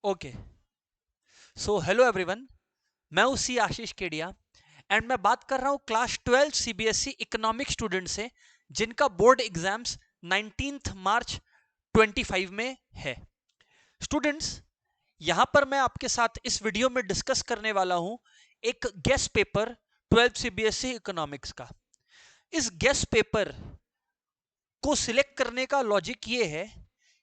Okay, so hello everyone. मैं हूं सी आशीष Kedia and मैं बात कर रहा हूं क्लास 12 सीबीएसई इकोनॉमिक स्टूडेंट से जिनका बोर्ड एग्जाम्स 19th मार्च 25 में है। स्टूडेंट्स, यहां पर मैं आपके साथ इस वीडियो में डिस्कस करने वाला हूं एक गेस्ट पेपर 12 सीबीएसई इकोनॉमिक्स का। इस गेस्ट पेपर को सिलेक्ट करने का लॉजिक ये है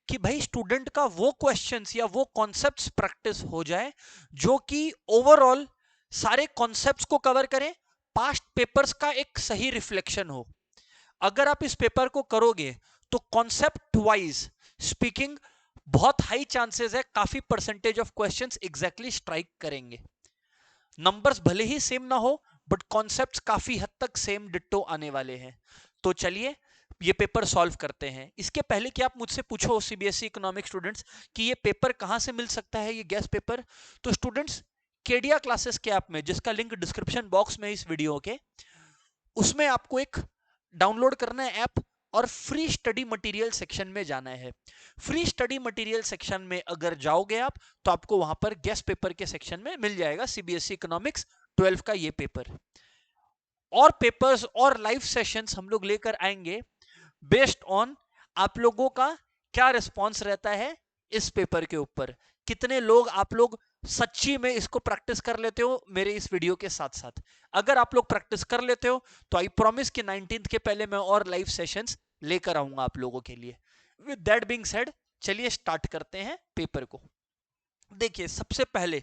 कि भाई स्टूडेंट का वो क्वेश्चंस या वो कॉन्सेप्ट्स प्रैक्टिस हो जाए जो कि ओवरऑल सारे कॉन्सेप्ट्स को कवर करें, पास्ट पेपर्स का एक सही रिफ्लेक्शन हो। अगर आप इस पेपर को करोगे तो कॉन्सेप्ट वाइज स्पीकिंग बहुत हाई चांसेस है काफी percentage of questions exactly strike करेंगे। नंबर्स भले ही सेम ना हो बट कॉन्सेप्ट्स काफी हद तक सेम डिट्टो आने वाले हैं। तो चलिए ये पेपर सॉल्व करते हैं। इसके पहले कि आप मुझसे पूछो सीबीएसई इकोनॉमिक स्टूडेंट्स कि ये पेपर कहां से मिल सकता है, ये गेस्ट पेपर, तो स्टूडेंट्स केडिया क्लासेस के ऐप में, जिसका लिंक डिस्क्रिप्शन बॉक्स में इस वीडियो के, उसमें आपको एक डाउनलोड करना है ऐप और फ्री स्टडी मटेरियल सेक्शन में जाना है। फ्री स्टडी मटेरियल सेक्शन में अगर जाओगे आप तो आपको वहां पर गेस्ट पेपर के सेक्शन में मिल जाएगा सीबीएसई इकोनॉमिक्स 12 का ये पेपर। और पेपर्स और लाइव सेशंस हम लोग लेकर आएंगे बेस्ड ऑन आप लोगों का क्या रिस्पॉन्स रहता है इस पेपर के ऊपर, कितने लोग आप लोग सच्ची में इसको प्रैक्टिस कर लेते हो मेरे इस वीडियो के साथ साथ। अगर आप लोग प्रैक्टिस कर लेते हो तो आई प्रॉमिस कि 19th के पहले मैं और लाइव सेशंस लेकर आऊंगा आप लोगों के लिए। विद दैट बीइंग सेड, चलिए स्टार्ट करते हैं पेपर को। देखिए, सबसे पहले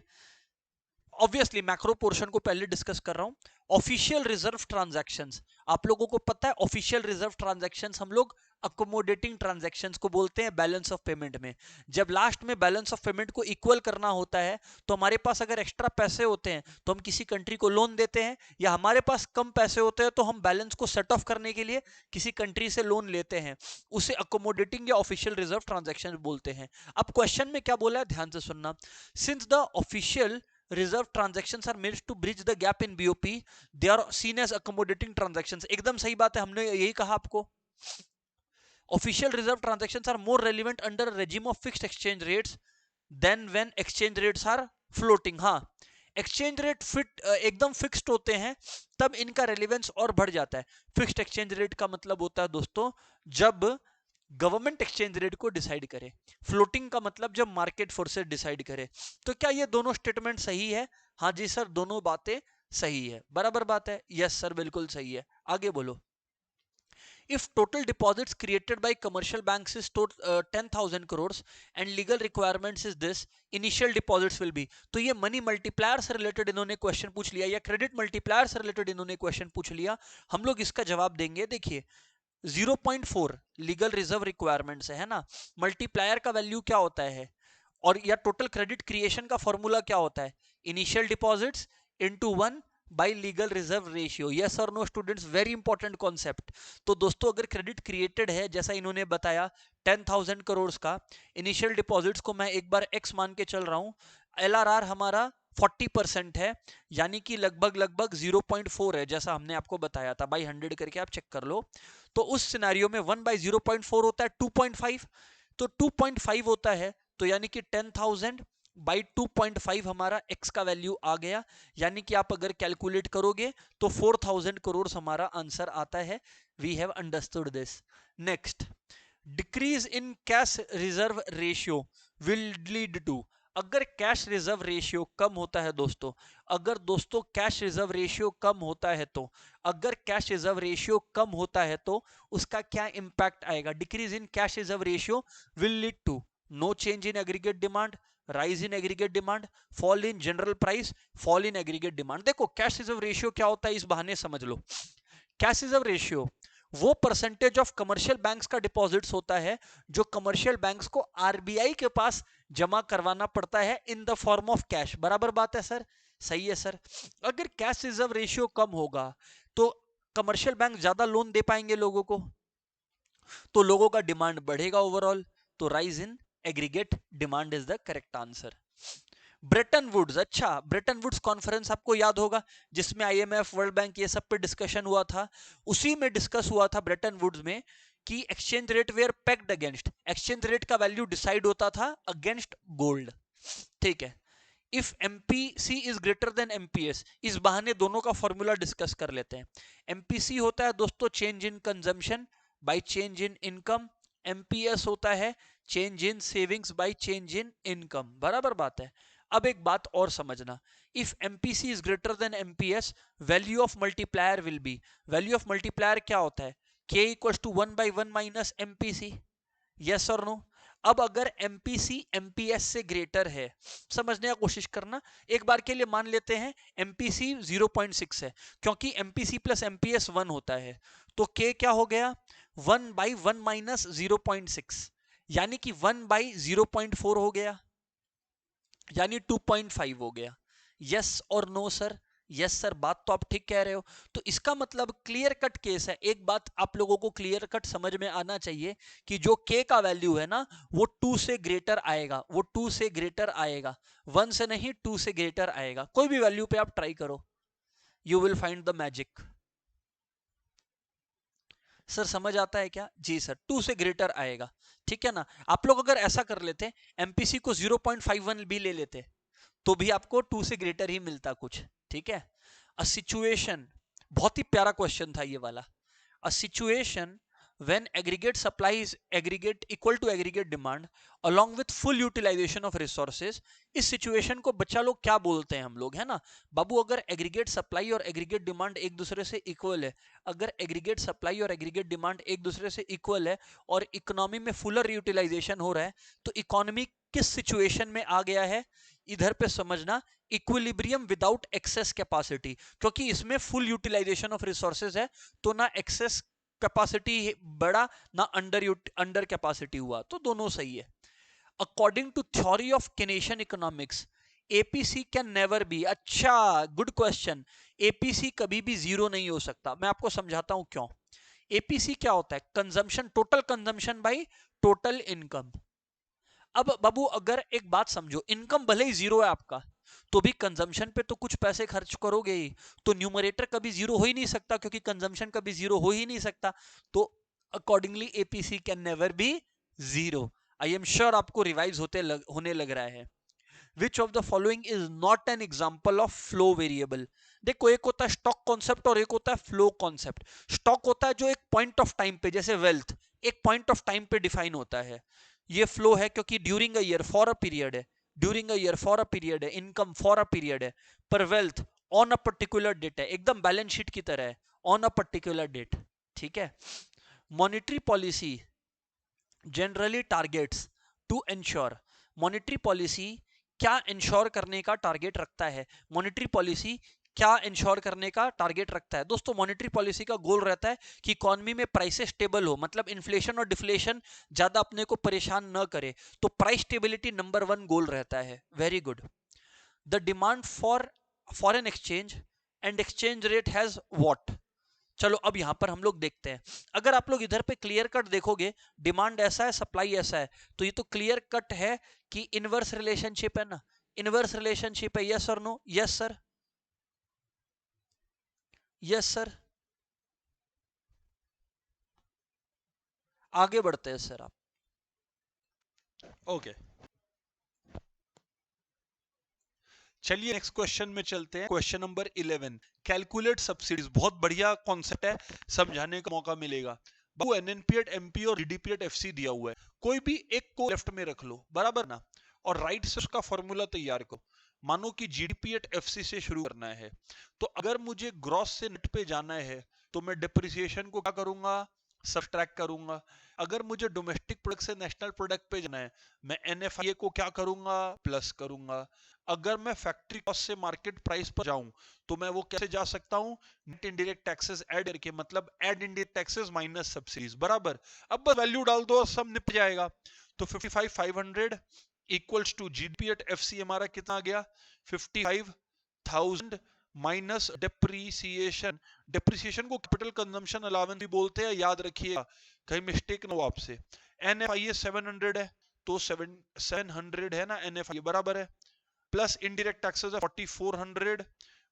ऑब्वियसली मैक्रो पोर्शन को पहले डिस्कस कर रहा हूं। ऑफिशियल रिजर्व ट्रांजैक्शंस, आप लोगों को पता है ऑफिशियल रिजर्व ट्रांजैक्शंस हम लोग अकोमोडेटिंग ट्रांजैक्शंस को बोलते हैं बैलेंस ऑफ पेमेंट में। जब लास्ट में बैलेंस ऑफ पेमेंट को इक्वल करना होता है तो हमारे पास अगर एक्स्ट्रा पैसे होते हैं तो हम किसी कंट्री को लोन देते हैं, या हमारे पास कम पैसे होते हैं तो हम बैलेंस को सेट ऑफ करने के लिए किसी कंट्री से लोन लेते हैं। उसे अकोमोडेटिंग या ऑफिशियल रिजर्व ट्रांजैक्शन बोलते हैं। अब क्वेश्चन में क्या बोला है ध्यान से सुनना। Since the official reserve transactions are made to bridge the gap in BOP, they are seen as accommodating transactions. एकदम सही बात है, हमने यही कहा आपको। Official reserve transactions are more relevant under regime of fixed exchange rates than when exchange rates are floating. हाँ, exchange rate fit एकदम फिक्स्ड होते हैं तब इनका रेलिवेंस और बढ़ जाता है। फिक्स्ड एक्सचेंज रेट का मतलब होता है दोस्तों जब गवर्नमेंट एक्सचेंज रेट को डिसाइड करे, फ्लोटिंग का मतलब जब मार्केट फोर्सेस डिसाइड करे। तो क्या ये दोनों स्टेटमेंट सही है? हाँ जी सर, दोनों बातें सही है, बराबर बात है। यस सर, बिल्कुल सही है। आगे बोलो। If total deposits created by commercial banks is 10,000 crores and legal requirements is this, initial deposits will be। तो ये मनी मल्टीप्लायर से रिलेटेड इन्होंने क्वेश्चन पूछ लिया या क्रेडिट मल्टीप्लायर से रिलेटेड इन्होंने क्वेश्चन पूछ लिया। हम लोग इसका जवाब देंगे। देखिए 0.4 लीगल रिजर्व रिक्वायरमेंट्स है ना। मल्टीप्लायर का वैल्यू क्या होता है और या टोटल क्रेडिट क्रिएशन का फॉर्मूला क्या होता है? Initial deposits into 1 by legal reserve ratio. Yes और no students, very important concept. तो दोस्तों अगर क्रेडिट क्रिएटेड है जैसा इन्होंने बताया 10,000 करोड़ का, इनिशियल डिपॉजिट्स को मैं एक बार एक्स मान के चल रहा हूं, एलआरआर हमारा 40% है, यानी कि लगभग लगभग 0.4 है जैसा हमने आपको बताया था। बाई 100 करके आप चेक कर लो। तो उस सिनेरियो में 1 बाई 0.4 होता है 2.5, तो 2.5 होता है, तो यानी कि 10,000 बाई 2.5 हमारा x का वैल्यू आ गया। यानी कि आप अगर कैलकुलेट करोगे तो 4,000 करोड़ हमारा आंसर आता है। We have understood this. Next, decrease in cash reserve ratio will lead to. अगर कैश रिजर्व रेशियो कम होता है दोस्तों, अगर दोस्तों कैश रिजर्व रेशियो कम होता है तो, अगर कैश रिजर्व रेशियो कम होता है तो उसका क्या इंपैक्ट आएगा? Decrease in cash reserve ratio will lead to no change in aggregate demand, rise in aggregate demand, fall in general price, fall in aggregate demand. देखो कैश रिजर्व रेशियो क्या होता है इस बहाने समझ लो। कैश रिजर्व रेशियो वो percentage of commercial banks का डिपॉजिट्स होता है जो कमर्शियल बैंक्स को आरबीआई के पास जमा करवाना पड़ता है in the form of cash. बराबर बात है सर, सही है सर। अगर कैश रिजर्व रेशियो कम होगा तो कमर्शियल बैंक ज्यादा लोन दे पाएंगे लोगों को, तो लोगों का डिमांड बढ़ेगा ओवरऑल, तो rise in aggregate demand is the correct answer. Bretton Woods, अच्छा ब्रेटन वुड्स कॉन्फ्रेंस आपको याद होगा जिसमें आईएमएफ, वर्ल्ड बैंक ये सब पे डिस्कशन हुआ था। उसी में डिस्कस हुआ था ब्रेटन वुड्स में कि exchange rate were pegged against, exchange rate का वैल्यू डिसाइड होता था अगेंस्ट गोल्ड। ठीक है। If MPC is greater than MPS, इस बहाने दोनों का फॉर्मूला डिस्कस कर लेते हैं। एमपीसी होता है दोस्तों change in consumption by change in income, MPS होता है change in savings by change in income, बराबर बात है। अब एक बात और समझना, if MPC is greater than MPS, value of multiplier will be, value of multiplier क्या होता है, K equal to 1/1 minus MPC, yes और नो। अब अगर एमपीसी एमपीएस से ग्रेटर है, समझने का कोशिश करना, एक बार के लिए मान लेते हैं एमपीसी 0.6 है, क्योंकि एमपीसी प्लस एमपीएस 1 होता है, तो के क्या हो गया 1/1 माइनस 0.6, यानी कि 1/0.4 हो गया, यानी 2.5 हो गया। यस और नो सर, यस सर, बात तो आप ठीक कह रहे हो। तो इसका मतलब क्लियर कट केस है। एक बात आप लोगों को क्लियर कट समझ में आना चाहिए कि जो k का वैल्यू है ना, वो 2 से ग्रेटर आएगा, वो 2 से ग्रेटर आएगा, 1 से नहीं 2 से ग्रेटर आएगा। कोई भी वैल्यू पे आप ट्राई करो, you will find the magic. Sir समझ आता है क्या? जी सर, 2 से ग्रेटर आएगा, ठीक है ना। आप लोग अगर ऐसा कर लेते, एमपीसी को 0.51 भी ले लेते, तो भी आपको 2 से ग्रेटर ही मिलता कुछ, ठीक है। अ सिचुएशन, बहुत ही प्यारा क्वेश्चन था ये वाला। A situation when aggregate supply is aggregate equal to aggregate demand along with full utilization of resources, इस सिचुएशन को बच्चा लोग क्या बोलते हैं हम लोग, है ना बाबू। अगर एग्रीगेट सप्लाई और एग्रीगेट डिमांड एक दूसरे से इक्वल है, अगर एग्रीगेट सप्लाई और एग्रीगेट डिमांड एक दूसरे से इक्वल है और इकोनॉमी में फुलर यूटिलाइजेशन हो रहा है, तो इकोनॉमी किस सिचुएशन में आ गया है, इधर पे समझना, इक्विलिब्रियम विदाउट एक्सेस कैपेसिटी, क्योंकि इसमें फुल यूटिलाइजेशन ऑफ रिसोर्सेज है, तो ना एक्सेस कैपेसिटी बढ़ा ना अंडर कैपेसिटी हुआ, तो दोनों सही है। According to theory of Keynesian economics, APC can never be, अच्छा गुड क्वेश्चन, एपीसी कभी भी जीरो नहीं हो सकता। मैं आपको समझाता हूं क्यों। एपीसी क्या होता है, consumption, total consumption by total income. अब बाबू अगर एक बात समझो, इनकम भले ही जीरो है आपका, तो भी कंजम्पशन पे तो कुछ पैसे खर्च करोगे ही, तो न्यूमरेटर कभी जीरो हो ही नहीं सकता, क्योंकि कंजम्पशन कभी जीरो हो ही नहीं सकता। तो accordingly APC can never B zero. I am sure आपको रिवाइज होने लग रहा है। Which of the following is not an example of flow variable. देखो एक होता है स्टॉक कॉन्सेप्ट और एक होता है फ्लो कॉन्सेप्ट। स्टॉक होता है जो एक पॉइंट ऑफ टाइम पे, जैसे वेल्थ एक पॉइंट ऑफ टाइम पे डिफाइन होता है। ये फ्लो है क्योंकि during a year for a period है, during a year for a period है, इनकम फॉर अ पीरियड है। पर wealth on a particular date है, एकदम बैलेंस शीट की तरह है, ऑन अ पर्टिकुलर डेट, ठीक है। Monetary policy generally targets to ensure, monetary policy क्या इंश्योर करने का टारगेट रखता है, मॉनेटरी पॉलिसी क्या इंश्योर करने का टारगेट रखता है दोस्तों। मॉनेटरी पॉलिसी का गोल रहता है कि इकोनॉमी में प्राइसेस स्टेबल हो, मतलब इन्फ्लेशन और डिफ्लेशन ज्यादा अपने को परेशान न करे, तो प्राइस स्टेबिलिटी नंबर 1 गोल रहता है। Very good. The demand for foreign exchange and exchange rate has what. चलो अब यहां पर हम लोग देखते हैं, अगर आप लोग इधर पे क्लियर कट देखोगे, डिमांड ऐसा है सप्लाई ऐसा है, तो ये तो क्लियर कट है कि इनवर्स रिलेशनशिप है ना, इनवर्स रिलेशनशिप है। यस और no? Yes sir, yes sir. आगे बढ़ते हैं सर आप। ओके चलिए नेक्स्ट क्वेश्चन में चलते हैं। Question number 11, calculate subsidies. बहुत बढ़िया कॉन्सेप्ट है, समझाने का मौका मिलेगा। बाबू एनएनपीएट एमपी और डीडीपीएट एफसी दिया हुआ है, कोई भी एक को लेफ्ट में रख लो, बराबर ना, और राइट से उसका फॉर्मूला तैयार करो। मानो कि जीडीपीएट एफसी से शुरू करना है, तो अगर मुझे ग्रॉस से नेट पे जाना है, तो मैं डिप्रिसिएशन को क्या करूंगा, सब्ट्रैक्ट करूंगा। अगर मुझे डोमेस्टिक प्रोडक्ट से नेशनल प्रोडक्ट पे जाना है, मैं एनएफआईए को क्या करूंगा, प्लस करूंगा। अगर मैं फैक्ट्री कॉस्ट से मार्केट प्राइस पर जाऊं, तो मैं वो कैसे जा सकता हूं, नेट इनडायरेक्ट टैक्सेस ऐड करके, मतलब add indirect taxes minus subsidies, बराबर। अब बस वैल्यू डाल दो और सब निपट जाएगा। तो 55,500 equals to GDP at FC हमारा कितना आ गया, 55,000 माइनस डेप्रीसिएशन। डेप्रीसिएशन को कैपिटल कंजम्पशन अलाउंस भी बोलते हैं, याद रखिएगा, कहीं मिस्टेक ना हो आपसे। एनएफआईए 700 है, तो 700 है ना एनएफआईए, बराबर है, प्लस इनडायरेक्ट टैक्सेस है 4400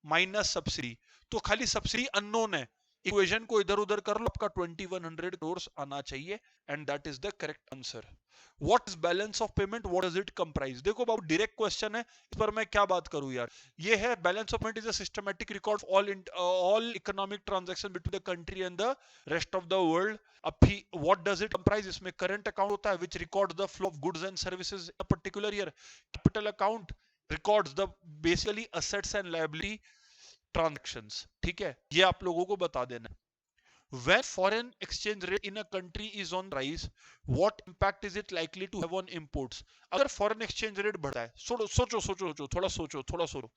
माइनस सब्सिडी। तो खाली सब्सिडी अननोन है, इक्वेशन को इधर उधर कर लो, आपका 2100 करोड़ आना चाहिए and that is the correct answer. What is balance of payment, what does it comprise? देखो बाबू डायरेक्ट क्वेश्चन है, इस पर मैं क्या बात करूं यार। ये है balance of payment is a systematic record of all economic transaction between the country and the rest of the world. अब व्हाट डज इट कंप्राइज, इसमें करंट अकाउंट होता है which record the flow of goods and services in a particular year. Capital account records the basically assets and liability transactions. ठीक है, ये आप लोगों को बता देना। When foreign exchange rate in a country is on rise, what impact is it likely to have on imports? अगर foreign exchange rate बढ़ता है, सोचो सोचो सोचो, थोड़ा सोचो, थोड़ा सोचो।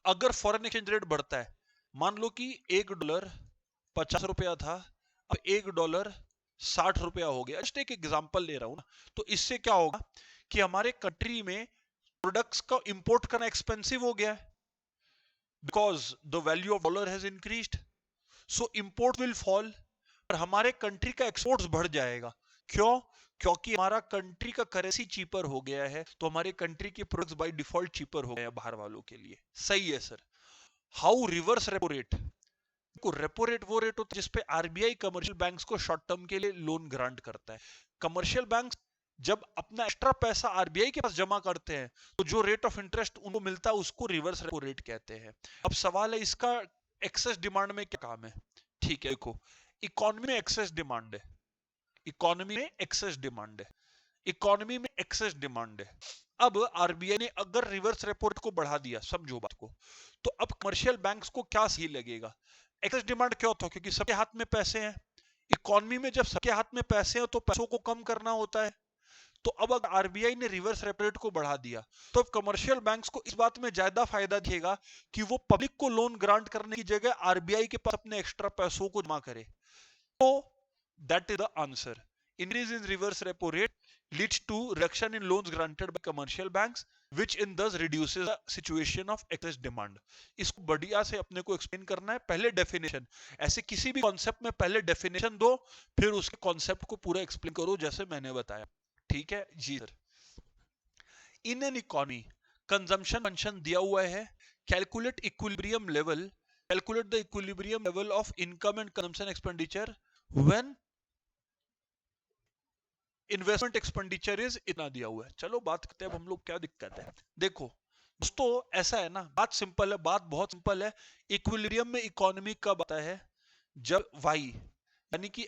अगर foreign exchange rate बढ़ता है, मान लो कि $1 ₹50 था, अब $1 ₹60 हो गया। जस्ट एक एग्जांपल ले रहा हूं ना, तो इससे क्या होगा कि हमारे कंट्री में प्रोडक्ट्स का इंपोर्ट करना एक्सपेंसिव हो गया है because the value of dollar has increased, so import will fall और हमारे कंट्री का एक्सपोर्ट्स बढ़ जाएगा। क्यों? क्योंकि हमारा कंट्री का करेंसी चीपर हो गया है, तो हमारे कंट्री के प्रोडक्ट्स बाय डिफॉल्ट चीपर हो गए हैं बाहर वालों के लिए। सही है sir. How reverse repo rate, को रेपो रेट वो रेट होता है जिसपे आरबीआई कमर्शियल बैंक्स को शॉर्ट टर्म के लिए लोन ग्रांट करता है। कमर्शियल बैंक्स जब अपना एक्स्ट्रा पैसा आरबीआई के पास जमा करते हैं तो जो रेट ऑफ इंटरेस्ट उनको मिलता है उसको रिवर्स रेपो रेट कहते हैं। अब सवाल है इसका एक्सेस डिमांड में क्या काम है? ठीक है, देखो इकोनॉमी में एक्सेस डिमांड है, इकोनॉमी में एक्सेस डिमांड है, इकोनॉमी में एक्सेस डिमांड है। अब आरबीआई ने अगर रिवर्स रेपो रेट को बढ़ा दिया, समझो बात को, तो अब कमर्शियल बैंक्स को क्या सही लगेगा? एक्सेस डिमांड क्या होता है? क्योंकि सबके हाथ में पैसे हैं, इकोनॉमी में जब सबके हाथ में पैसे हैं तो पैसों को कम करना होता है। तो अब अगर आरबीआई ने रिवर्स रेपो रेट को बढ़ा दिया तो अब कमर्शियल बैंक्स को इस बात में ज्यादा फायदा दिएगा कि वो पब्लिक को लोन ग्रांट करने की जगह आरबीआई के पास अपने एक्स्ट्रा पैसों को जमा करे। तो that is the answer. Increase in reverse repo rate leads to reduction in loans granted by commercial banks which in thus reduces the situation of excess demand। इसको बढ़िया से अपने को एक्सप्लेन करना है। पहले डेफिनेशन, ऐसे किसी भी कॉन्सेप्ट में पहले डेफिनेशन दो, फिर उसके कॉन्सेप्ट को पूरा एक्सप्लेन करो जैसे मैंने बताया। ठीक है जी sir. In an economy consumption function दिया हुआ है, calculate equilibrium level, calculate the equilibrium level of income and consumption expenditure when investment expenditure is इतना दिया हुआ है। चलो बात करते हैं अब हम लोग क्या दिक्कत है। देखो दोस्तों ऐसा है ना, बात सिंपल है, बात बहुत सिंपल है। इक्विलिब्रियम में इकोनॉमी कब आता है? जब वाई यानी कि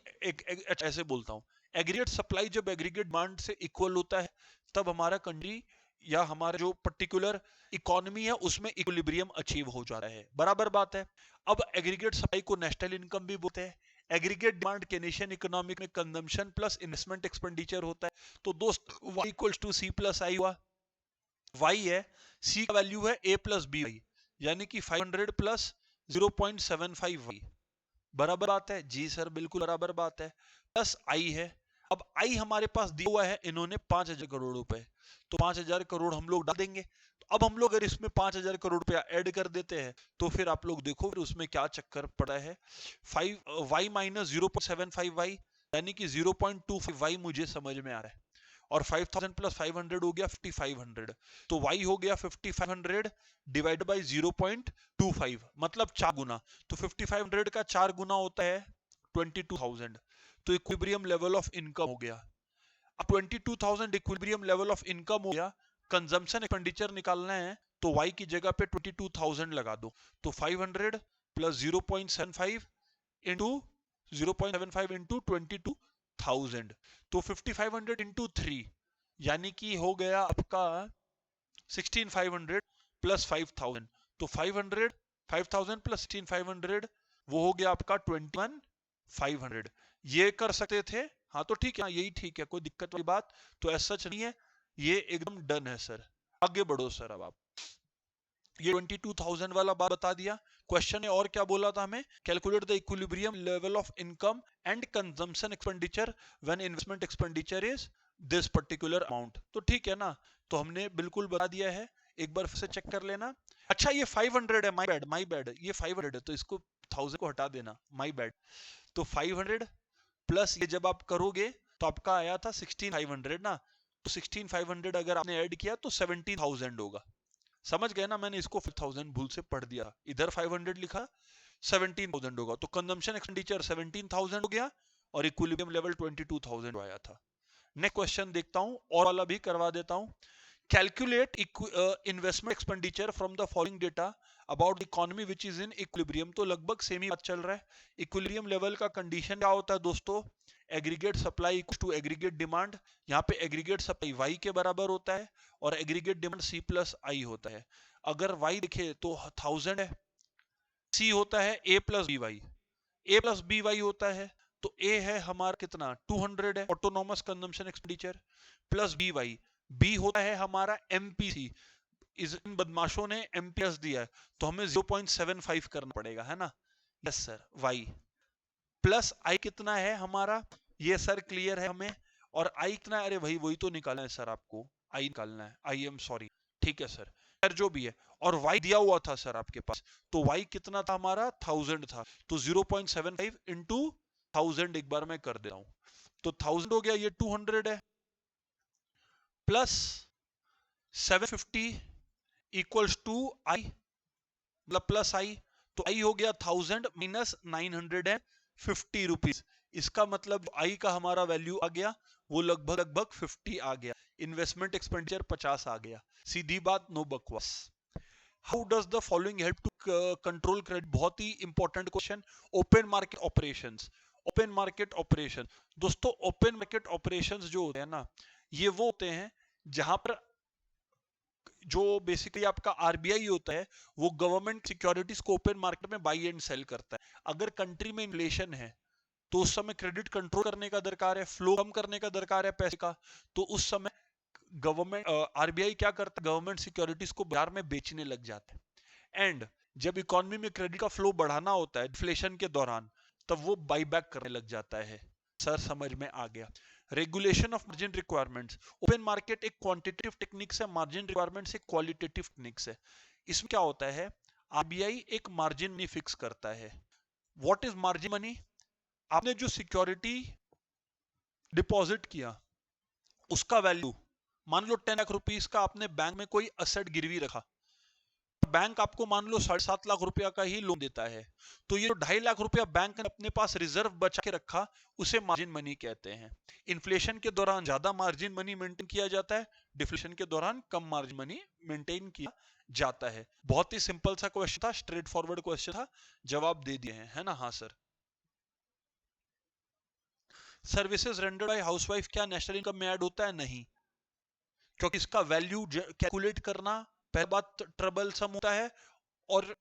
ऐसे बोलता हूं, एग्रीगेट सप्लाई जब एग्रीगेट डिमांड से इक्वल होता है तब हमारा कंट्री या हमारा जो पर्टिकुलर इकोनॉमी है उसमें इक्विलिब्रियम अचीव हो जाता है। बराबर बात है। अब एग्रीगेट सप्लाई को नेशनल इनकम भी बोलते हैं। एग्रीगेट डिमांड केनेशियन इकोनॉमिक में कंजम्पशन प्लस इन्वेस्टमेंट एक्सपेंडिचर होता है। तो दोस्त y equals to C plus I हुआ, y है, c का वैल्यू है a प्लस बी वाई, यानी कि 500 प्लस 0.75 वाई। बराबर बात है जी सर, बिल्कुल बराबर बात है। प्लस आई है, अब आई हमारे पास दिया हुआ है इन्होंने 5000 करोड़ रुपए, तो 5000 करोड़ हम लोग डाल देंगे। तो अब हम लोग अगर इसमें 5000 करोड़ रुपया ऐड कर देते हैं तो फिर आप लोग देखो फिर उसमें क्या चक्कर पड़ा है। 5 वाई माइनस 0.75 वाई यानी कि 0.25 वाई मुझे समझ में आ रहा है, और 5000 प्लस 500 हो गया 5500, तो y हो गया 5500 डिवाइड बाई 0.25 मतलब 4 गुना, तो 5500 का 4 गुना होता है 22000, तो इक्विलिब्रियम लेवल ऑफ इनकम हो गया। अब 22000 इक्विलिब्रियम लेवल ऑफ इनकम हो गया, कंजम्पशन एक्सपेंडिचर निकालना है तो y की जगह पे 22000 लगा दो, तो 500 प्लस 0.75 इंटू 0.75 इंटू 22000, तो 5500 इंटू 3 यानी कि हो गया आपका 16500 प्लस 5000, तो 5000 प्लस 16500 वो हो गया आपका 21500। ये कर सकते थे, हाँ तो ठीक है, यही ठीक है, कोई दिक्कत वाली बात तो ऐसा नहीं है, ये एकदम डन है सर। आगे बढ़ो सर। अब आप ये 22000 वाला बात बता दिया। क्वेश्चन है और क्या बोला था हमें? Calculate the equilibrium level of income and consumption expenditure when investment expenditure is this particular amount. तो ठीक है ना, तो हमने बिल्कुल बता दिया है, एक बार फिर से चेक कर लेना। अच्छा ये 500 है, माय बैड, ये 500 है तो इसको 1000 को हटा देना, माय बैड। तो 500 प्लस ये जब आप करोगे तो आपका आया था 16500 ना, तो 16500 अगर आपने ऐड किया तो 17000 होगा। समझ गए ना, मैंने इसको 5000 भूल से पढ़ दिया, इधर 500 लिखा, 17,000 होगा, तो कंजम्पशन एक्सपेंडिचर 17,000 हो गया और इक्विलिब्रियम लेवल 22,000 आया था। नेक्स्ट क्वेश्चन देखता हूं, और वाला भी करवा देता हूं। Calculate investment expenditure from the following data about the economy which is in equilibrium. तो लगभग सेम ही बात चल रहा है। इक्विलिब्रियम लेवल का कंडीशन क्या होता है दोस्तों? Aggregate supply equal to aggregate demand. यहाँ पे एग्रीगेट सप्लाई वाई के बराबर होता है और एग्रीगेट डिमांड सी प्लस आई होता है। अगर वाई देखे तो 1000 है, सी होता है a plus b Y, a plus b Y होता है, तो ए है हमारा कितना 200 है autonomous consumption expenditure, plus b Y, b होता है हमारा एमपीसी, इन बदमाशों ने एमपीएस दिया है तो हमें 0.75 करना पड़ेगा, है ना? Yes sir. वाई प्लस आई कितना है हमारा, ये सर क्लियर है हमें, और आई कितना है? अरे भाई वही तो निकालना है सर, आपको आई निकालना है, आई एम सॉरी, ठीक है सर, सर जो भी है। और y दिया हुआ था सर आपके पास, तो y कितना था हमारा 1000 था, तो 0.75 इंटू 1000 एक बार मैं कर देता हूं, तो 1000 हो गया, ये 200 है, प्लस 750 इक्वल्स टू आई, मतलब प्लस आई, तो आई हो गया 1000 माइनस 950 रुपीज। इसका मतलब आई का हमारा वैल्यू आ गया वो लगभग 50 आ गया, इन्वेस्टमेंट एक्सपेंडिचर 50 आ गया। सीधी बात, नो बकवास। How does the following help to control credit? बहुत ही important question. Open market operations, open market operation दोस्तों, ओपन मार्केट ऑपरेशंस जो होते हैं ना, ये वो होते हैं जहां पर जो बेसिकली आपका आरबीआई होता है वो गवर्नमेंट सिक्योरिटीज को ओपन मार्केट में बाई एंड सेल करता है। अगर कंट्री में इन्फ्लेशन है तो उस समय क्रेडिट कंट्रोल करने का दरकार है, फ्लो कम करने का दरकार है पैसे का, तो उस समय गवर्नमेंट आरबीआई क्या करता है, गवर्नमेंट सिक्योरिटीज को बाजार में बेचने लग जाता है। एंड जब इकोनॉमी में क्रेडिट का फ्लो बढ़ाना होता है इन्फ्लेशन के दौरान, तब वो बाई बैक करने लग जाता है। सर समझ में आ गया। Regulation of margin requirements, open market एक क्वांटिटेटिव टेक्निक्स है, मार्जिन रिक्वायरमेंट्स एक क्वालिटेटिव टेक्निक्स है। इसमें क्या होता है, आरबीआई एक मार्जिन मनी फिक्स करता है। What is margin money? आपने जो सिक्योरिटी डिपॉजिट किया उसका वैल्यू, मान लो 10 लाख रुपीस का आपने बैंक में कोई असेट गिरवी रखा, बैंक आपको मान लो 7.5 लाख रुपया का ही लोन देता है, तो ये जो 2.5 लाख रुपया बैंक ने अपने पास रिजर्व बचा के रखा उसे मार्जिन मनी कहते हैं। इन्फ्लेशन के दौरान ज्यादा मार्जिन मनी मेंटेन किया जाता है, डिफ्लेशन के दौरान कम मार्जिन मनी मेंटेन किया जाता है। बहुत ही सिंपल सा क्वेश्चन था, स्ट्रेट फॉरवर्ड क्वेश्चन था, जवाब दे दिए हैं, है ना? हाँ sir. Services rendered by housewife क्या नेशनल इनकम में ऐड होता है? नहीं, क्योंकि इसका वैल्यू कैलकुलेट करना पहली बात ट्रबल सम होता है, और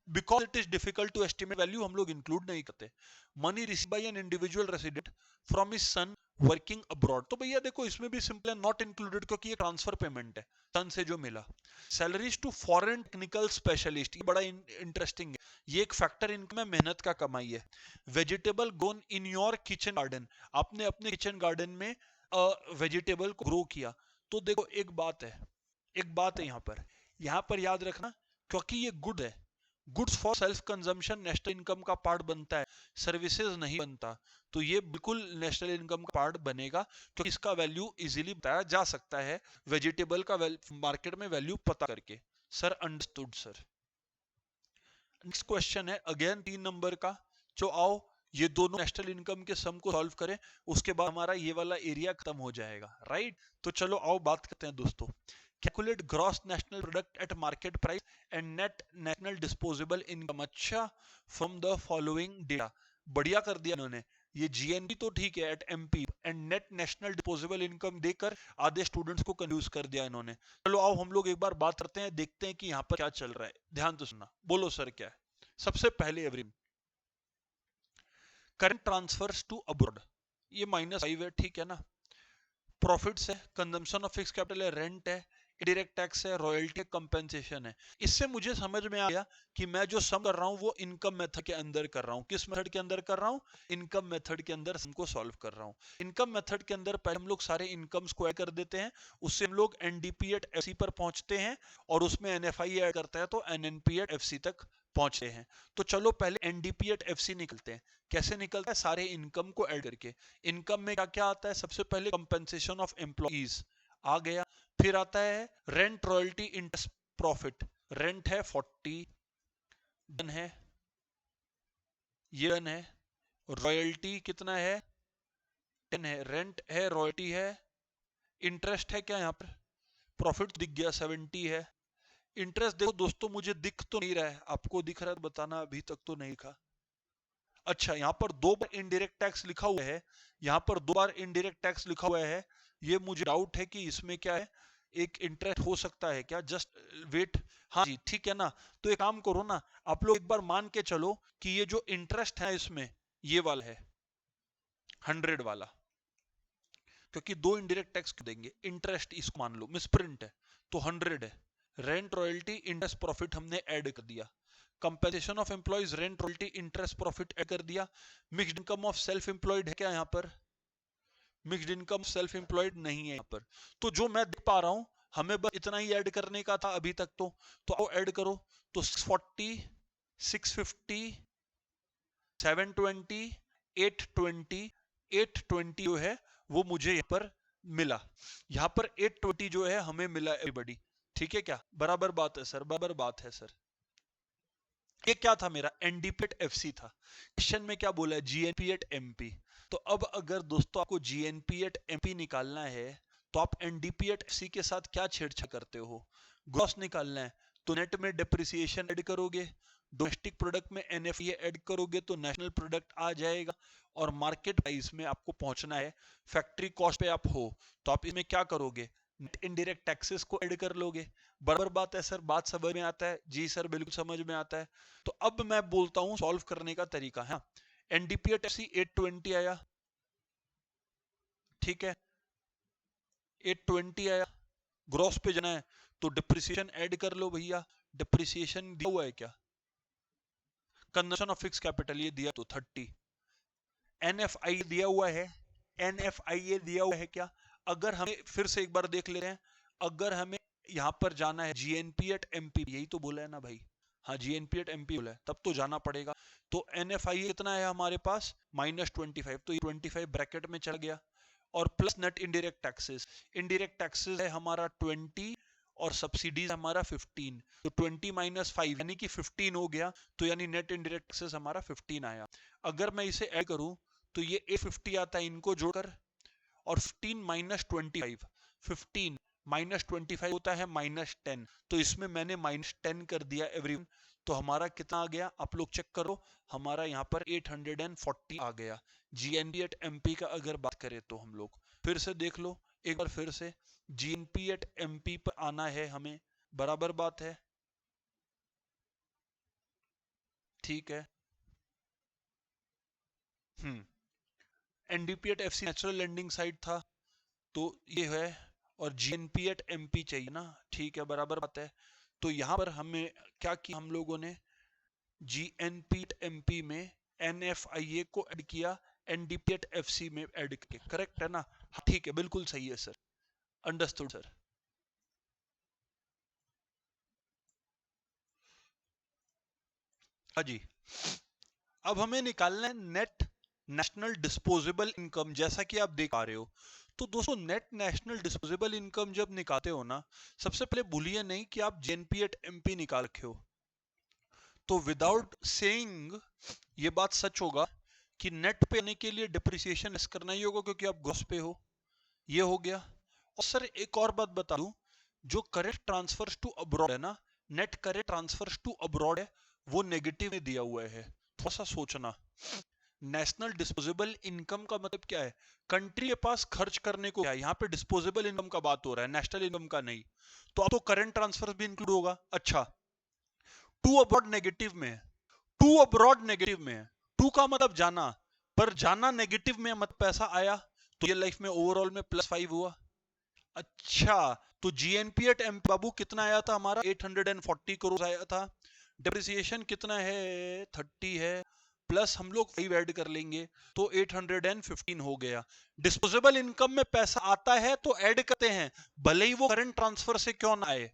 because it is difficult to estimate value हम लोग इंक्लूड नहीं करते। Money received by an individual resident from his son working abroad, तो भैया देखो इसमें भी सिंपल है, नॉट इंक्लूडेड, क्योंकि ये ट्रांसफर पेमेंट है सन से जो मिला। Salaries to foreign technical specialist, ये बड़ा इंटरेस्टिंग है, ये एक फैक्टर इनकम है, मेहनत का कमाई है। Vegetable grown in your kitchen garden, आपने अपने किचन गार्डन में वेजिटेबल को ग्रो किया, तो देखो एक बात है, यहाँ पर याद रखना, क्योंकि ये गुड है, goods for self consumption national income का पार्ट बनता है, सर्विसेज नहीं बनता, तो ये बिल्कुल नेशनल इनकम का पार्ट बनेगा, क्योंकि इसका वैल्यू इजीली बताया जा सकता है वेजिटेबल का मार्केट में वैल्यू पता करके। Sir understood sir. Next question है अगेन 3 नंबर का, जो आओ ये दोनों नेशनल इनकम के सम को सॉल्व करें, उसके बाद हमारा ये वाला एरिया खत्म हो जाएगा, राइट? तो चलो आओ बात करते हैं दोस्तों। Calculate gross national product at market price and net national disposable income. अच्छा, फ्रॉम द फॉलोइंग डेटा, बढ़िया कर दिया इन्होंने। ये जीएनबी तो ठीक है at MP, and net national disposable income देकर आधे स्टूडेंट्स को कंफ्यूज कर दिया इन्होंने। चलो आओ हम लोग एक बार बात करते हैं, देखते हैं कि यहाँ पर क्या चल रहा है। ध्यान तो सुनना, बोलो सर क्या है। सबसे पहले every current transfers to abroad, ये -5 है, ठीक है ना? प्रॉफिट्स है, कंजम्पशन ऑफ फिक्स कैपिटल है, रेंट है, इनडायरेक्ट टैक्स है, रॉयल्टी, कंपेंसेशन है। इससे मुझे समझ में आ गया कि मैं जो सम कर रहा हूं वो इनकम मेथड के अंदर कर रहा हूं। किस मेथड के अंदर कर रहा हूं? इनकम मेथड के अंदर सम को सॉल्व कर रहा हूं। इनकम मेथड के अंदर पहले हम लोग सारे इनकम्स को ऐड कर देते हैं, उससे हम लोग एनडीपी एट एफसी पर पहुंचते हैं, और उसमें एनएफआई ऐड करता है तो एनएनपी एट एफसी तक पहुंचते हैं। तो चलो पहले एनडीपी एट एफसी निकलते हैं। कैसे निकलता है? सारे इनकम को ऐड करके। इनकम में क्या क्या आता है? सबसे पहले कंपेंसेशन ऑफ एम्प्लॉइज आ गया, फिर आता है rent, royalty, interest profit, rent है 40 डन है, ये डन है, रॉयल्टी कितना है 10 है, रेंट है, रॉयल्टी है, इंटरेस्ट है क्या यहाँ पर, प्रॉफिट दिख गया 70 है, इंटरेस्ट देखो दोस्तों मुझे दिख तो नहीं रहा है, आपको दिख रहा है तो बताना, अभी तक तो नहीं दिखा। अच्छा यहाँ पर 2 बार इनडायरेक्ट टैक्स लिखा हुआ है, यहाँ पर 2 बार इनडायरेक्ट टैक्स लिखा हुआ है, ये मुझे डाउट है कि इसमें क्या है, एक इंटरेस्ट हो सकता है क्या, जस्ट वेट। हाँ जी ठीक है ना, तो एक काम करो ना, आप लोग एक बार मान के चलो कि ये जो इंटरेस्ट है इसमें ये वाला है 100 वाला, क्योंकि 2 इनडायरेक्ट टैक्स देंगे, इंटरेस्ट इसको मान लो मिसप्रिंट है तो 100 है, रेंट रॉयल्टी इंटरेस्ट प्रॉफिट हमने ऐड कर दिया, compensation of employees rent royalty interest profit add कर दिया, mixed income of self employed है क्या यहाँ पर, मिक्स्ड इनकम सेल्फ एम्प्लॉयड नहीं है यहाँ पर, तो जो मैं देख पा रहा हूं हमें बस इतना ही ऐड करने का था अभी तक, तो आओ ऐड करो, तो 640 650 720 820 820 जो है वो मुझे यहाँ पर मिला, यहाँ पर 820 जो है हमें मिला एवरीबॉडी, ठीक है क्या, बराबर बात है सर, बराबर बात है सर। ये क्या था मेरा एनडीपी एट एफसी था, क्वेश्चन में क्या बोला है जीएनपी एट एमपी, तो अब अगर दोस्तों आपको जीएनपी एट एमपी निकालना है तो आप एनडीपी एट एफसी के साथ क्या छेड़छाड़ करते हो, ग्रॉस निकालना है तो नेट में डेप्रिसिएशन ऐड करोगे, डोमेस्टिक प्रोडक्ट में एनएफए ऐड करोगे तो नेशनल प्रोडक्ट आ जाएगा, और मार्केट प्राइस में आपको पहुंचना है, फैक्ट्री कॉस्ट पे आप हो तो आप इसमें क्या करोगे, नेट इनडायरेक्ट टैक्सेस को ऐड कर लोगे, बराबर बात है सर, बात समझ में आता है, जी सर बिल्कुल समझ में आता है। तो अब मैं बोलता हूं सॉल्व करने का तरीका है, एनडीपी एट एफसी 820 आया, ठीक है 820 आया, ग्रॉस पे जाना है तो डिप्रिसिएशन ऐड कर लो भैया, डिप्रिसिएशन दिया हुआ है क्या, कंजम्पशन ऑफ फिक्स कैपिटल ये दिया तो 30, एनएफआई दिया हुआ है, एनएफआई दिया हुआ है क्या, अगर हमें फिर से एक बार देख लेते हैं, अगर हमें यहां पर जाना है जीएनपी एट एमपी, यही तो बोला है ना भाई, हाँ जीएनपी एट एमपी बोला है, तब तो जाना पड़ेगा, तो एनएफआई कितना है हमारे पास -25, तो ये 25 ब्रैकेट में चल गया, और plus net indirect taxes, indirect taxes है हमारा 20 और सब्सिडीज हमारा 15, तो 20 - 5 यानी कि 15 हो गया, तो यानी नेट इनडायरेक्ट टैक्सेस हमारा 15 आया, अगर मैं इसे ऐड करूं तो ये 850 आता है इनको जोड़कर, और 15 - 25, 15 - 25 होता है -10, तो इसमें मैंने -10 कर दिया एवरीवन, तो हमारा कितना आ गया आप लोग चेक करो, हमारा यहाँ पर 840 आ गया, जीएनपी एट एमपी का अगर बात करें तो हम लोग फिर से देख लो एक बार फिर से, जीएनपी एट एमपी पर आना है हमें, बराबर बात है, ठीक है, NDP at FC natural landing site था तो ये है, और जीएनपी एट एमपी चाहिए ना, ठीक है बराबर बात है, तो यहाँ पर हमें क्या किया हम लोगों ने, जीएनपी एट एमपी में एनएफआईए को ऐड किया, एनडीपी एट एफसी में ऐड किया, करेक्ट है ना, हाँ, ठीक है बिल्कुल सही है सर, अंडरस्टूड सर। हाँ जी, अब हमें निकालना है नेट नेशनल डिस्पोजेबल इनकम, जैसा कि आप देख पा रहे हो, तो दोस्तों नेट नेशनल डिस्पोजेबल इनकम जब निकालते हो ना, सबसे पहले भूलिए नहीं कि आप जीएनपी एट एमपी निकाल रखे हो, तो विदाउट सेइंग ये बात सच होगा कि नेट पे आने के लिए डिप्रिसिएशन लेस करना ही होगा, क्योंकि आप ग्रॉस पे हो, ये हो गया, और सर एक और बात बता दूं, जो करेक्ट ट्रांसफर्स टू अब्रॉड है ना, net current transfers to abroad है वो नेगेटिव में दिया हुआ है, थोड़ा सा सोचना, नेशनल डिस्पोजेबल इनकम का मतलब क्या है, कंट्री के पास खर्च करने को क्या है, यहाँ पे डिस्पोजेबल इनकम का बात हो रहा है, नेशनल इनकम का नहीं, तो अब तो करंट ट्रांसफर भी इंक्लूड होगा, अच्छा टू अब्रॉड नेगेटिव में है, टू अब्रॉड नेगेटिव में है, टू का मतलब जाना, पर जाना नेगेटिव में मतलब पैसा आया, तो ये लाइफ में ओवरऑल में +5 हुआ, अच्छा तो जीएनपी एट एम बाबू कितना आया था हमारा 840 करोड़ आया था, डेप्रिसिएशन कितना है 30 है, प्लस हम लोग 5 ऐड कर लेंगे तो 815 हो गया, डिस्पोजेबल इनकम में पैसा आता है तो ऐड करते हैं, भले ही वो करंट ट्रांसफर से क्यों ना आए,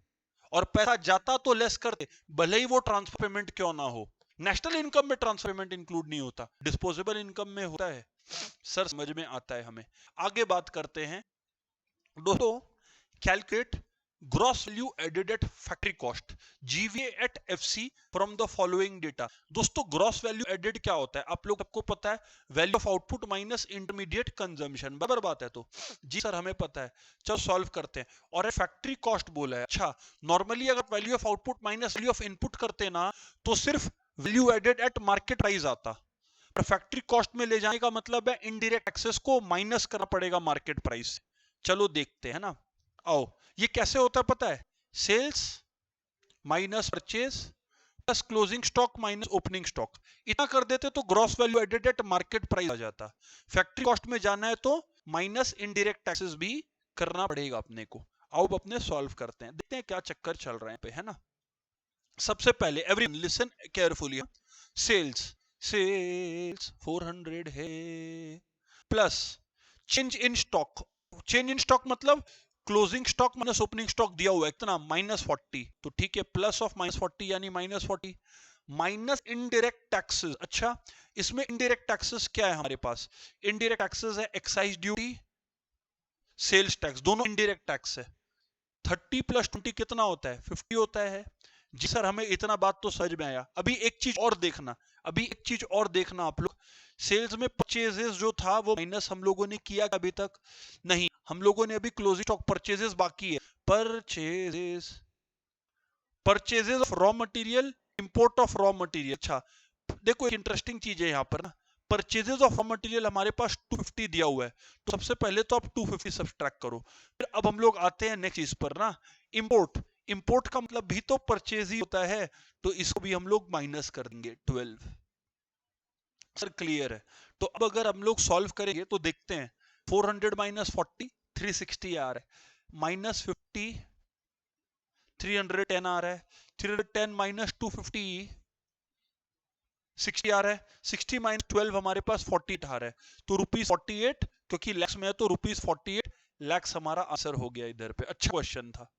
और पैसा जाता तो लेस करते भले ही वो ट्रांसफर पेमेंट क्यों ना हो, नेशनल इनकम में ट्रांसफर पेमेंट इंक्लूड नहीं होता, डिस्पोजेबल इनकम में होता है, सर समझ में आता है हमें, आगे बात करते हैं दोस्तों, calculate gross value added at factor cost, GVA at FC from the following data. दोस्तों ग्रॉस वैल्यू एडेड क्या होता है, आप लोग सबको पता है, value of output minus intermediate consumption, बराबर बात है। तो जी सर हमें पता है, चलो सॉल्व करते हैं। और फैक्ट्री कॉस्ट बोला है, अच्छा नॉर्मली अगर value of output minus value of input करते ना तो सिर्फ value added at market price आता, पर फैक्ट्री कॉस्ट में ले जाने का मतलब है इनडायरेक्ट एक्सेस को माइनस करना पड़ेगा मार्केट प्राइस से। चलो देखते हैं ना, आओ ये कैसे होता है पता है, sales minus purchase plus closing stock minus opening stock, इतना कर देते तो gross value added at market price आ जाता। फैक्ट्री कॉस्ट में जाना है तो माइनस इनडायरेक्ट टैक्सेस भी करना पड़ेगा अपने को। आओ अपने सॉल्व करते हैं, देखते हैं क्या चक्कर चल रहे हैं पे, है ना। सबसे पहले everyone listen carefully, sales sales 400 है plus change in stock, change in stock मतलब closing stock minus opening stock दिया हुआ है कितना -40, तो ठीक है प्लस ऑफ -40 यानी -40 माइनस इनडायरेक्ट टैक्सेस। अच्छा इसमें इनडायरेक्ट टैक्सेस क्या है हमारे पास, इनडायरेक्ट टैक्सेस है एक्साइज ड्यूटी, सेल्स टैक्स, दोनों इनडायरेक्ट टैक्स है। 30 + 20 कितना होता है, 50 होता है। जी सर हमें इतना बात तो समझ में आया। अभी एक चीज और देखना, अभी एक चीज और देखना आप लोग, सेल्स में परचेजेस जो था वो माइनस हम लोगों ने किया अभी तक नहीं, हम लोगों ने अभी क्लोजिंग स्टॉक परचेजेस बाकी है। Purchases, purchases of raw material, import of raw material. अच्छा देखो एक इंटरेस्टिंग चीज है यहाँ पर ना, परचेजेस ऑफ रॉ मटेरियल हमारे पास 250 दिया हुआ है, तो सबसे पहले तो आप 250 सब्सट्रैक्ट करो। फिर अब हम लोग आते हैं नेक्स्ट चीज पर ना, इंपोर्ट, इंपोर्ट का मतलब भी तो परचेज ही होता है, तो इसको भी हम लोग माइनस कर देंगे 12। सर क्लियर है, तो अब अगर हम लोग सॉल्व करेंगे तो देखते हैं 400 - 40 360 आ रहा है, -50 310 आ रहा है, 310 - 250 60 आ रहा है, 60 - 12 हमारे पास 48 आ रहा है, तो ₹48, क्योंकि लैक्स में है तो ₹48 लैक्स हमारा आंसर हो गया इधर पे। अच्छा क्वेश्चन था।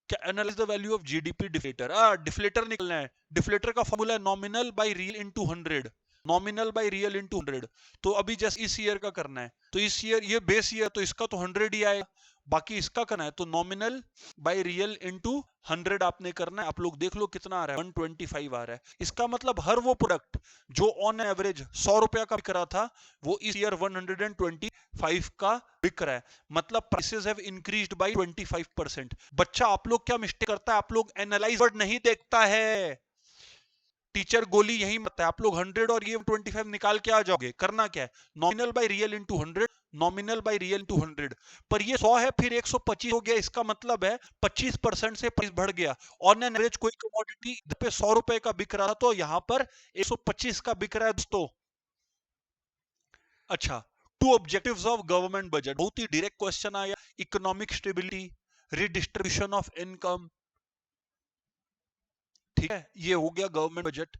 क्या analyse the value of GDP deflator, deflator निकलना है, डिफ्लेटर का फॉर्मूला है nominal by real into 100, nominal by real into 100। तो अभी जैसे इस ईयर का करना है, तो इस ईयर ये बेस ईयर तो इसका तो 100 ही आएगा, बाकी इसका करना है तो नॉमिनल बाय रियल इनटू 100 आपने करना है। आप लोग देख लो कितना आ रहा है, 125 आ रहा है। इसका मतलब हर वो प्रोडक्ट जो ऑन एवरेज 100 रुपया का बिक रहा था वो इस ईयर 125 का बिक रहा है, मतलब प्राइसेस हैव इंक्रीज्ड बाय 25%। बच्चा आप लोग क्या मिस्टेक करता है, आप लोग एनालाइज वर्ड नहीं देखता है, टीचर गोली यही मत है, आप लोग 100 और ये 25 निकाल के आ जाओगे। करना क्या है, nominal by real into 100, nominal by real into 100, पर ये 100 है फिर 125 हो गया, इसका मतलब है 25% से प्राइस बढ़ गया। ऑन एन एवरेज कोई कमोडिटी पे 100 रुपए का बिक रहा था तो यहां पर 125 का बिक रहा है दोस्तों। अच्छा, to objectives of government budget, बहुत ही डायरेक्ट क्वेश्चन आया, economic stability, redistribution of income, ठीक है ये हो गया government budget.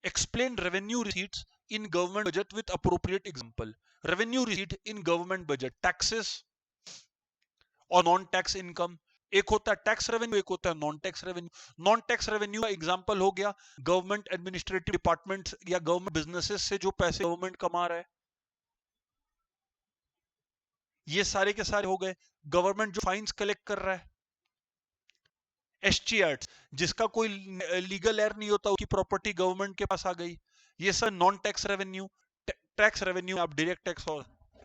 Explain revenue receipts in government budget with appropriate example. Revenue receipt in government budget, taxes और नॉन टैक्स इनकम, एक होता है टैक्स रेवेन्यू, एक होता है non tax revenue. Non tax revenue का एग्जांपल हो गया गवर्नमेंट एडमिनिस्ट्रेटिव डिपार्टमेंट या गवर्नमेंट बिजनेसेस से जो पैसे गवर्नमेंट कमा रहा है, ये सारे के सारे हो गए। गवर्नमेंट जो फाइन्स कलेक्ट कर रहा है, एसटीआर जिसका कोई लीगल एयर नहीं होता, उसकी प्रॉपर्टी गवर्नमेंट के पास आ गई, ये सब non tax revenue. Tax revenue आप डायरेक्ट टैक्स और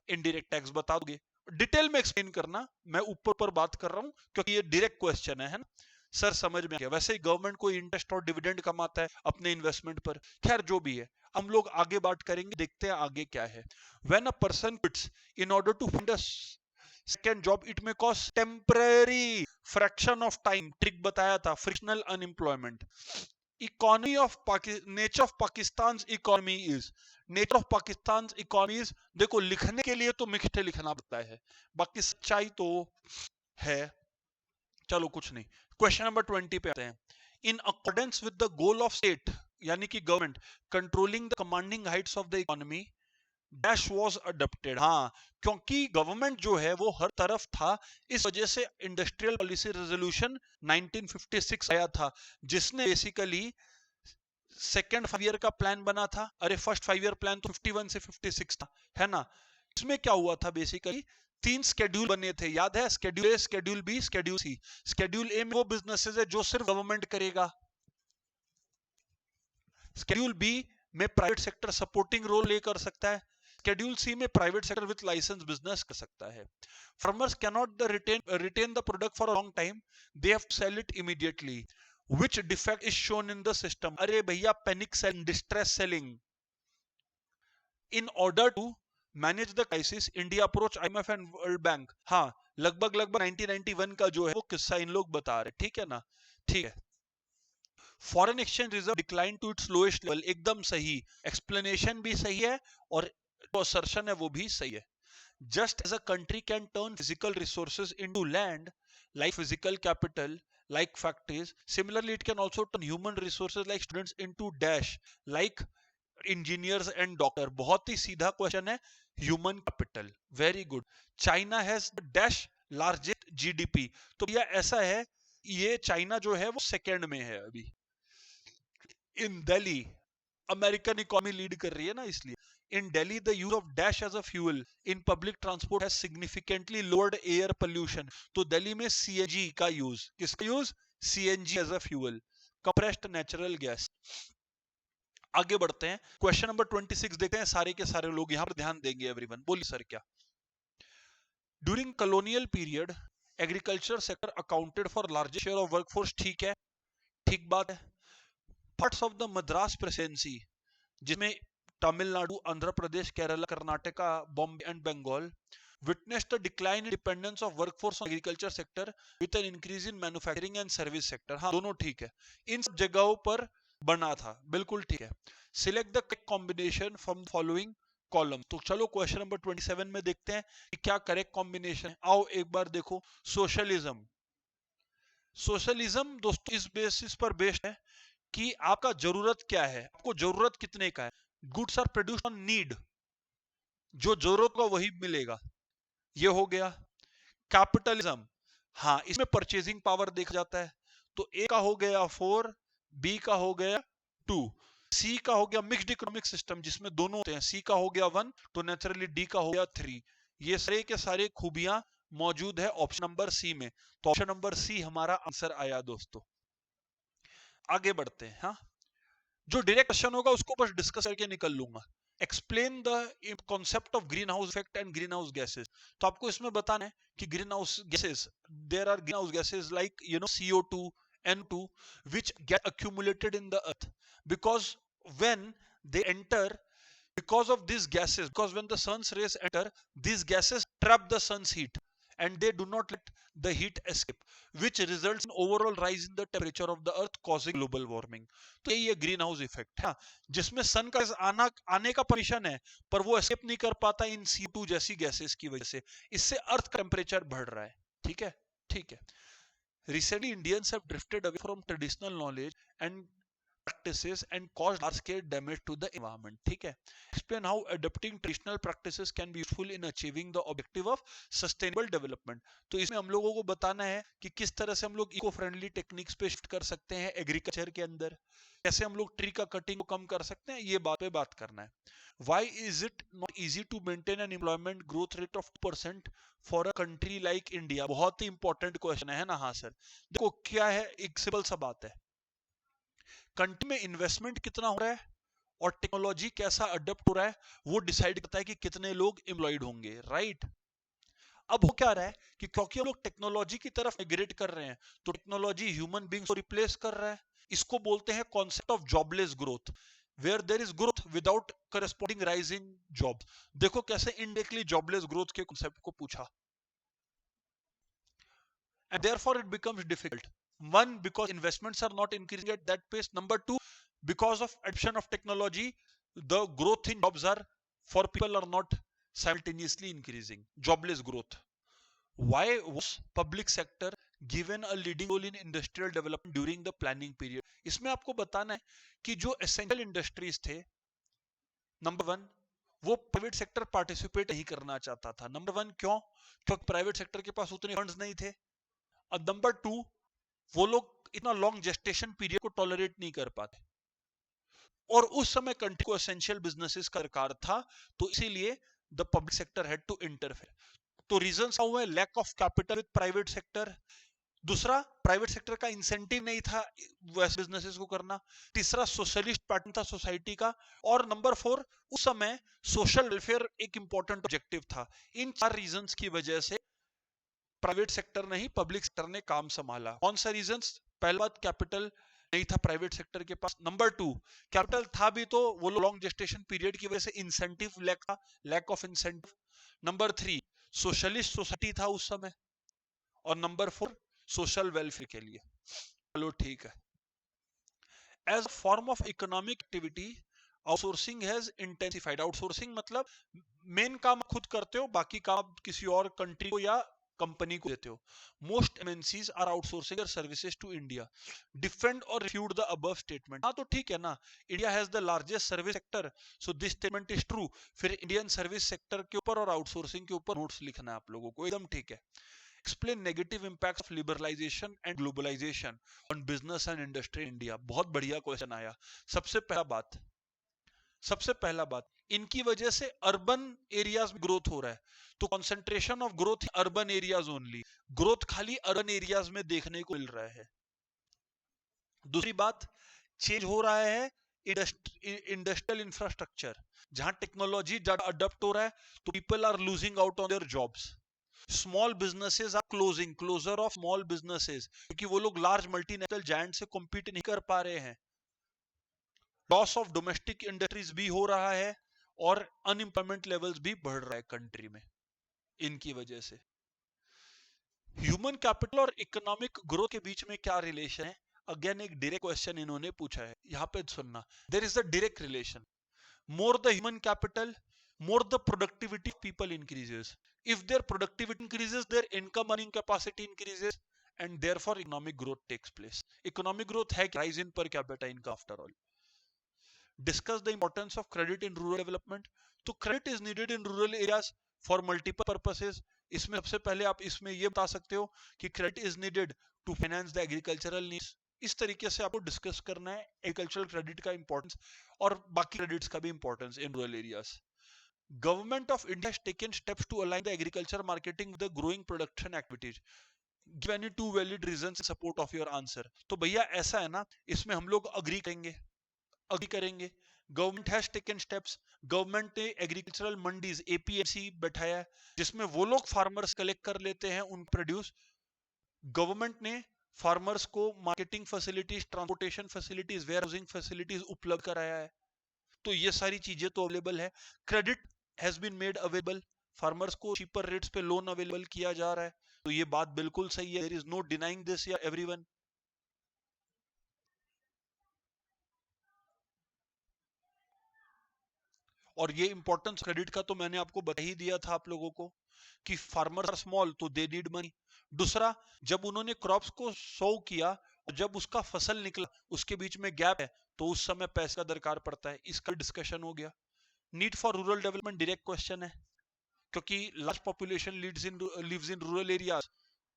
इनडायरेक्ट टैक्स बता दोगे, डिटेल में एक्सप्लेन करना, मैं ऊपर पर बात कर रहा हूं क्योंकि ये डायरेक्ट क्वेश्चन है ना सर, समझ में आ गया। वैसे ही गवर्नमेंट कोई इंटरेस्ट और डिविडेंड कमाता है अपने इन्वेस्टमेंट पर, खैर जो भी है हम लोग आगे बात करेंगे, देखते हैं आगे क्या है। When a person quits in order to find a second job it may cost temporary fraction of time, trick बताया था, frictional unemployment. Economy of nature of Pakistan economy is, nature of Pakistan economy is, देखो लिखने के लिए तो मिक्टे लिखना पड़ता है, बाकी सच्चाई तो है। चलो कुछ नहीं, क्वेश्चन नंबर 20 पे आते हैं। In accordance with the goal of state यानी कि government controlling the commanding Heights of the economy dash was adopted, हाँ क्योंकि गवर्नमेंट जो है वो हर तरफ था, इस वजह से इंडस्ट्रियल पॉलिसी रेजोल्यूशन 1956 आया था, जिसने बेसिकली सेकेंड 5 ईयर का प्लान बना था। अरे फर्स्ट 5 ईयर प्लान तो 51 से 56 था, है ना। इसमें क्या हुआ था बेसिकली, 3 स्केड्यूल बने थे, याद है? Schedule A, schedule B, schedule C. Schedule A में वो बिजनेसेस है जो सिर्फ गवर्नमेंट करेगा। स्केड्यूल बी में प्राइवेट सेक्टर सपोर्टिंग रोल ले कर सकता है। स्केड्यूल सी में private sector with licence business कर सकता है। Farmers can not retain the product for a long time, they have to sell it immediately. Which defect is shown in the system? अरे भैया, panic selling, distress selling. In order to manage the crisis, India approach IMF and world bank. हाँ, लगभग 1991 का जो है वो किस्सा इन लोग बता रहे, ठीक है ना? ठीक है। Foreign exchange reserve decline to its lowest level, एकदम सही, एक्सप्लेनेशन भी सही है और जो असर्शन है वो भी सही है। Just as a country can turn physical resources into land, like physical capital, like factories, similarly it can also turn human resources like students into dash, like engineers and doctor। बहुत ही सीधा question है, human capital, very good। China has the dash largest GDP, तो भैया ऐसा है, ये China जो है वो सेकेंड में है अभी। इन दिल्ली अमेरिकन इकोनॉमी लीड कर रही है ना, इसलिए। In Delhi, the use of dash as a fuel in public transport has significantly lowered air pollution. तो दिल्ली में CNG का यूज, किसका use? CNG as a fuel, compressed natural gas। आगे बढ़ते हैं, क्वेश्चन नंबर 26 देखते हैं। सारे के सारे लोग यहां पर ध्यान देंगे। एवरीवन बोलिए सर क्या? During colonial period, agriculture sector accounted for largest share of workforce। ठीक है, ठीक बात है। Parts of the Madras presidency, जिसमें Tamil Nadu, Andhra Pradesh, Kerala, Karnataka, Bombay and Bengal, witnessed a decline in dependence of workforce on agriculture sector with an increase in manufacturing and service sector। हाँ, दोनों ठीक है, इन सब जगहों पर बना था, बिल्कुल ठीक है। Select the correct combination from following column। तो चलो क्वेश्चन नंबर 27 में देखते हैं कि क्या करेक्ट कॉम्बिनेशन है। आओ एक बार देखो। सोशलिज्म, सोशलिज्म दोस्तों इस बेसिस पर बेस्ड है कि आपका जरूरत क्या है, आपको जरूरत कितने का है। Goods are produced on need, जो जरूरत का वही मिलेगा, ये हो गया। कैपिटलिज्म, हाँ, इसमें परचेजिंग पावर देखा जाता है। तो ए का हो गया 4, बी का हो गया 2, सी का हो गया मिक्स्ड इकोनॉमिक सिस्टम जिसमें दोनों होते हैं। सी का हो गया 1, तो नेचुरली डी का हो गया 3। ये सारे के सारे खूबियां मौजूद है ऑप्शन नंबर सी में, तो ऑप्शन नंबर सी हमारा आंसर आया दोस्तों। आगे बढ़ते हैं। हाँ, जो डायरेक्ट क्वेश्चन होगा उसको बस डिस्कस करके निकल लूंगा। Explain the concept of greenhouse effect and greenhouse gases. तो आपको इसमें बताना है कि greenhouse gases, there are greenhouse gases like CO2, N2 which get accumulated in the earth because when they enter, because of these gases, because when the sun's rays enter, these gases trap the sun's heat and they do not let the heat escape, which results in overall rise in the temperature of the earth causing global warming। तो ये green house effect है, जिसमें सन का आने का permission है पर वो एस्केप नहीं कर पाता इन CO2 जैसी गैसेस की वजह से। इससे अर्थ का टेम्परेचर बढ़ रहा है। ठीक है, ठीक है। Recently, Indians have drifted away from traditional knowledge and practices and caused large scale damage to the environment। ठीक है। Explain how adopting traditional practices can be useful in achieving the objective of sustainable development। तो इसमें हम लोगों को बताना है कि किस तरह से हम लोग इको फ्रेंडली टेक्निक्स पे शिफ्ट कर सकते हैं एग्रीकल्चर के अंदर, कैसे हम लोग ट्री का कटिंग को कम कर सकते हैं, ये बात पे बात करना है। Why is it not easy to maintain an employment growth rate of 2% for a country like India? बहुत ही इंपॉर्टेंट क्वेश्चन है ना। हाँ सर, देखो क्या है, एक सिंपल सा बात है, कंट्री में इन्वेस्टमेंट कितना हो रहा है और टेक्नोलॉजी कैसा अडॉप्ट हो रहा है वो डिसाइड करता है कि कितने लोग एम्प्लॉयड होंगे, राइट। अब हो क्या रहा है कि क्योंकि हम लोग टेक्नोलॉजी की तरफ माइग्रेट कर रहे हैं तो टेक्नोलॉजी ह्यूमन बीइंग्स को रिप्लेस कर रहा है। इसको बोलते हैं concept of jobless growth, where there is growth without corresponding rise in job. देखो कैसे इनडायरेक्टली जॉबलेस ग्रोथ के कॉन्सेप्ट को पूछा, and therefore it becomes difficult। One, because investments are not increasing at that pace। Number two, because of adoption of technology, the growth in jobs are for people are not simultaneously increasing, jobless growth। Why was public sector given a leading role in industrial development during the planning period? इसमें आपको बताना है कि जो essential industries थे, number 1, वो private sector participate नहीं करना चाहता था। नंबर 1 क्यों? क्योंकि प्राइवेट सेक्टर के पास उतने फंड्स नहीं थे। और नंबर 2, वो लोग इतना लॉन्ग जेस्टेशन पीरियड को टॉलरेट नहीं कर पाते और उस समय कंट्री को एसेंशियल बिजनेसेस का दरकार था, तो इसीलिए the public sector had to interfere. तो रीजन क्या हुआ है? Lack of capital with private sector. दूसरा, प्राइवेट सेक्टर का इंसेंटिव नहीं था वैसे बिजनेसेस को करना। तीसरा, सोशलिस्ट पैटर्न था सोसाइटी का। और नंबर 4, उस समय सोशल वेलफेयर एक इंपॉर्टेंट ऑब्जेक्टिव था। इन 4 रीजंस की वजह से प्राइवेट सेक्टर ने ही पब्लिक सेक्टर ने काम संभाला। कौन सा रीजंस? पहला बात, कैपिटल नहीं था प्राइवेट सेक्टर के पास। नंबर 2, कैपिटल था भी तो वो लॉन्ग जेस्टेशन पीरियड की वजह से इंसेंटिव लैक था, lack of incentive. Number 3, socialist society था उस समय। और नंबर 4, सोशल वेलफेयर के लिए। चलो ठीक है। As a form of economic activity, outsourcing has intensified. Outsourcing मतलब मेन काम खुद करते हो, बाकी काम किसी और कंट्री को या कंपनी को देते हो। Most MNCs are outsourcing their services to India. Defend और रिफ्यूट द अबव स्टेटमेंट। हाँ तो ठीक है ना, India has the largest service sector, so this statement is true. फिर इंडियन सर्विस सेक्टर के ऊपर और आउटसोर्सिंग के ऊपर नोट्स लिखना है आप लोगों को, एकदम ठीक है। Explain negative impacts of liberalisation and globalisation on business and industry in India. बहुत बढ़िया क्वेश्चन आया। सबसे पहला बात, इनकी वजह से अर्बन एरियाज में ग्रोथ हो रहा है, तो concentration of growth urban areas only. Growth खाली अर्बन एरियाज में देखने को मिल रहा है। दूसरी बात, चेंज हो रहा है इंडस्ट्रियल इंफ्रास्ट्रक्चर। जहां टेक्नोलॉजी ज्यादा अडॉप्ट हो रहा है तो people are losing out on their jobs. Small businesses are closing, closure of small businesses, क्योंकि वो लोग लार्ज मल्टीनेशनल जायंट से कॉम्पीट नहीं कर पा रहे हैं। लॉस ऑफ डोमेस्टिक इंडस्ट्रीज भी हो रहा है और अनएम्प्लॉयमेंट लेवल्स भी बढ़ रहा है कंट्री में इनकी वजह से। ह्यूमन कैपिटल और इकोनॉमिक ग्रोथ के बीच में क्या रिलेशन है? अगेन एक डायरेक्ट क्वेश्चन इन्होंने पूछा है, यहां पे सुनना। There is a direct relation. More the human capital, more the productivity of people increases. If their productivity increases, their income earning capacity increases, and therefore economic growth takes place. Economic growth है rise in per capita income after all. Discuss the importance of credit in rural development. तो credit is needed in rural areas for multiple purposes. इसमें सबसे पहले आप इसमें ये बता सकते हो कि credit is needed to finance the agricultural needs. इस तरीके से आपको डिस्कस करना है एग्रीकल्चरल क्रेडिट का इंपॉर्टेंस और बाकी क्रेडिट्स का भी importance in rural areas. Government of India has taken steps to align the agriculture marketing with the growing production activities. Give any 2 valid reasons in support of your answer. तो भैया ऐसा है ना, इसमें हम लोग अग्री करेंगे। Government has taken steps, government ने एग्रीकल्चरल मंडीज एपीएमसी बैठाया है जिसमें वो लोग फार्मर्स कलेक्ट कर लेते हैं उन प्रोड्यूस। गवर्नमेंट ने फार्मर्स को marketing facilities, transportation facilities, warehousing facilities उपलब्ध कराया है। तो ये सारी चीजें तो अवेलेबल है। Credit has been made available, farmers को चीपर रेट्स पे लोन अवेलेबल किया जा रहा है। तो ये बात बिल्कुल सही है, there is no denying this या एवरीवन। और ये इंपॉर्टेंस क्रेडिट का तो मैंने आपको बता ही दिया था आप लोगों को कि फार्मर्स आर स्मॉल तो दे नीड मनी। दूसरा, जब उन्होंने क्रॉप्स को सो किया और जब उसका फसल निकला उसके बीच में गैप है तो उस समय पैसे का दरकार पड़ता है, इसका डिस्कशन हो गया। Need for rural development direct question है, क्योंकि large population lives in rural areas,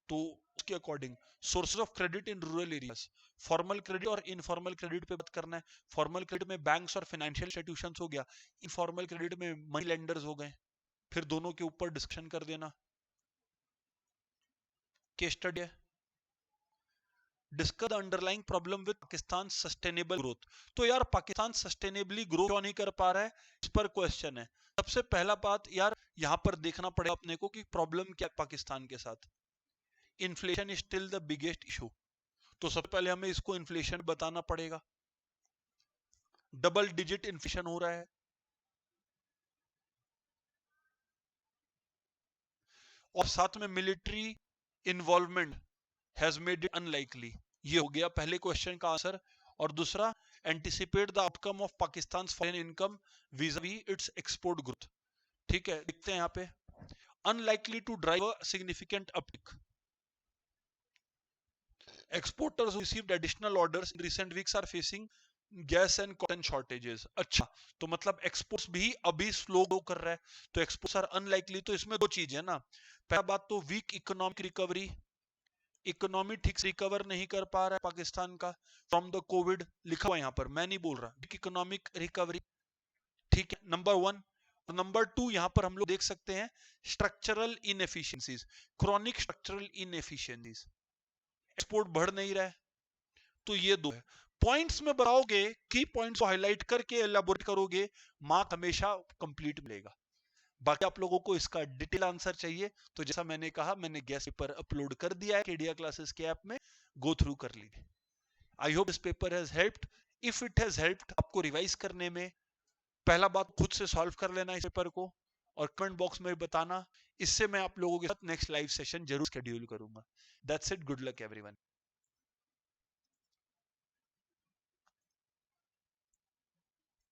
तो उसके according sources of credit in rural areas. Formal credit और इनफॉर्मल क्रेडिट पे बात करना है। फॉर्मल क्रेडिट में बैंक्स और फाइनेंशियल इंस्टीट्यूशंस हो गया, इनफॉर्मल क्रेडिट में मनी लेंडर्स हो गए। फिर दोनों के ऊपर डिस्कशन कर देना। केस स्टडी है, discuss the underlying problem with Pakistan sustainable growth. तो यार पाकिस्तान सस्टेनेबली ग्रो क्यों नहीं कर पा रहा है, इस पर क्वेश्चन है। सबसे पहला बात यार यहां पर देखना पड़ेगा अपने को कि प्रॉब्लम क्या है पाकिस्तान के साथ। Inflation is still the biggest issue, तो सबसे पहले हमें इसको इन्फ्लेशन बताना पड़ेगा। डबल डिजिट इन्फ्लेशन हो रहा है। और साथ में military involvement has made it unlikely. ये हो गया पहले क्वेश्चन का आंसर। और दूसरा, anticipate the outcome of Pakistan foreign income vis-a-vis its export growth. ठीक है, लिखते हैं यहाँ पे unlikely to drive a significant uptick. Exporters who received additional orders in recent weeks are facing gas and cotton shortages. अच्छा, तो मतलब एक्सपोर्ट्स भी अभी स्लो ग्रो कर रहा है, तो एक्सपोर्ट्स आर अनलाइकली। तो इसमें दो चीज है ना, पहला बात तो वीक इकोनॉमिक रिकवरी, इकोनॉमी ठीक से रिकवर नहीं कर पा रहा है पाकिस्तान का फ्रॉम द कोविड, लिखा हुआ यहाँ पर, मैं नहीं बोल रहा, वीक इकोनॉमिक रिकवरी। ठीक है, नंबर 1। नंबर 2 यहां पर हम लोग देख सकते हैं structural inefficiencies, chronic structural inefficiencies, export बढ़ नहीं रहा है, तो ये दो है। पॉइंट्स में बताओगे, की पॉइंट्स को हाईलाइट करके एलाबोरेट करोगे, मार्क हमेशा कंप्लीट मिलेगा। बाकी आप लोगों को इसका डिटेल आंसर चाहिए तो जैसा मैंने कहा, मैंने गेस्ट पेपर अपलोड कर दिया है केडिया क्लासेस के ऐप में, गो थ्रू कर लीजिए। I hope this paper has helped. If it has helped आपको रिवाइज करने में, पहला बात खुद से सॉल्व कर लेना इस पेपर को और कमेंट बॉक्स में बताना। इससे मैं आप लोगों के साथ नेक्स्ट लाइव सेशन जरूर शेड्यूल करूंगा। That's it, good luck everyone.